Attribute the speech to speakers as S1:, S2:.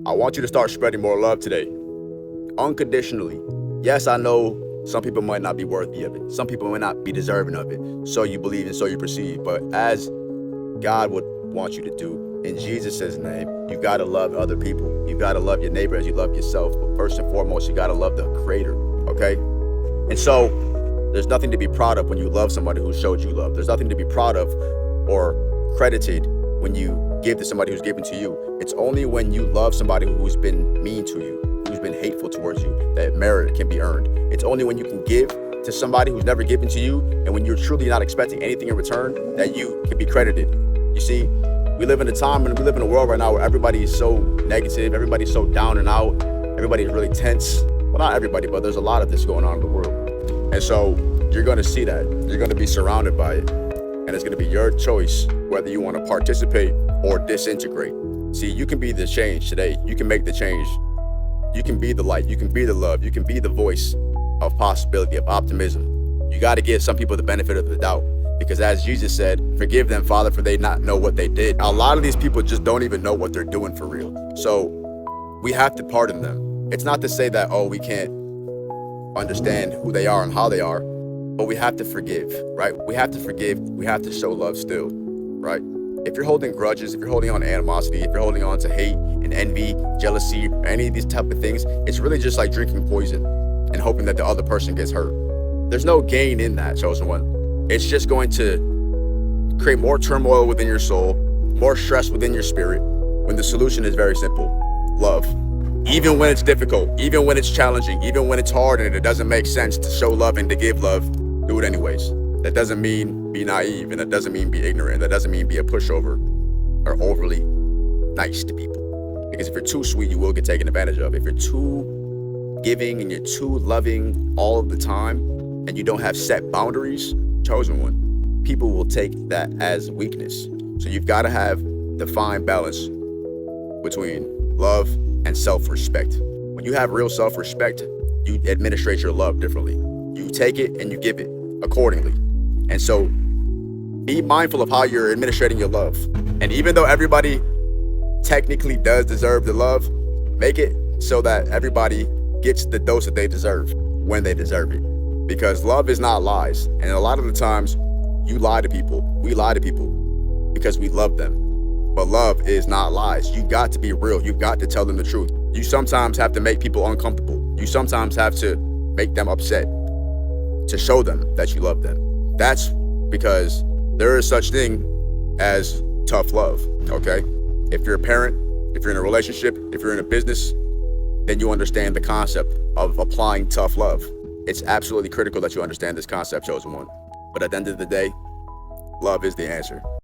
S1: I want you to start spreading more love today, unconditionally. Yes, I know some people might not be worthy of it. Some people might not be deserving of it. So you believe and so you perceive. But as God would want you to do, in Jesus' name, you got to love other people. You got to love your neighbor as you love yourself. But first and foremost, you got to love the Creator, okay? And so there's nothing to be proud of when you love somebody who showed you love. There's nothing to be proud of or credited when you give to somebody who's given to you. It's only when you love somebody who's been mean to you, who's been hateful towards you, that merit can be earned. It's only when you can give to somebody who's never given to you, and when you're truly not expecting anything in return, that you can be credited. You see, we live in a time and we live in a world right now where everybody is so negative, everybody's so down and out, everybody's really tense. Well, not everybody, but there's a lot of this going on in the world. And so you're going to see that. You're going to be surrounded by it. And it's going to be your choice whether you want to participate or disintegrate. See, you can be the change today. You can make the change. You can be the light. You can be the love. You can be the voice of possibility, of optimism. You got to give some people the benefit of the doubt. Because as Jesus said, forgive them, Father, for they not know what they did. A lot of these people just don't even know what they're doing for real. So we have to pardon them. It's not to say that, oh, we can't understand who they are and how they are, but we have to forgive, right? We have to forgive. We have to show love still, right? If you're holding grudges, if you're holding on to animosity, if you're holding on to hate and envy, jealousy, or any of these type of things, it's really just like drinking poison and hoping that the other person gets hurt. There's no gain in that, chosen one. It's just going to create more turmoil within your soul, more stress within your spirit, when the solution is very simple: love. Even when it's difficult, even when it's challenging, even when it's hard and it doesn't make sense to show love and to give love, do it anyways. That doesn't mean be naive, and that doesn't mean be ignorant. That doesn't mean be a pushover or overly nice to people. Because if you're too sweet, you will get taken advantage of. If you're too giving and you're too loving all of the time and you don't have set boundaries, chosen one, people will take that as weakness. So you've got to have the fine balance between love and self-respect. When you have real self-respect, you administrate your love differently. You take it and you give it accordingly. And so be mindful of how you're administrating your love. And even though everybody technically does deserve the love, make it so that everybody gets the dose that they deserve when they deserve it. Because love is not lies. And a lot of the times you lie to people. We lie to people because we love them. But love is not lies. You've got to be real. You've got to tell them the truth. You sometimes have to make people uncomfortable. You sometimes have to make them upset to show them that you love them. That's because there is such thing as tough love, okay? If you're a parent, if you're in a relationship, if you're in a business, then you understand the concept of applying tough love. It's absolutely critical that you understand this concept, chosen one. But at the end of the day, love is the answer.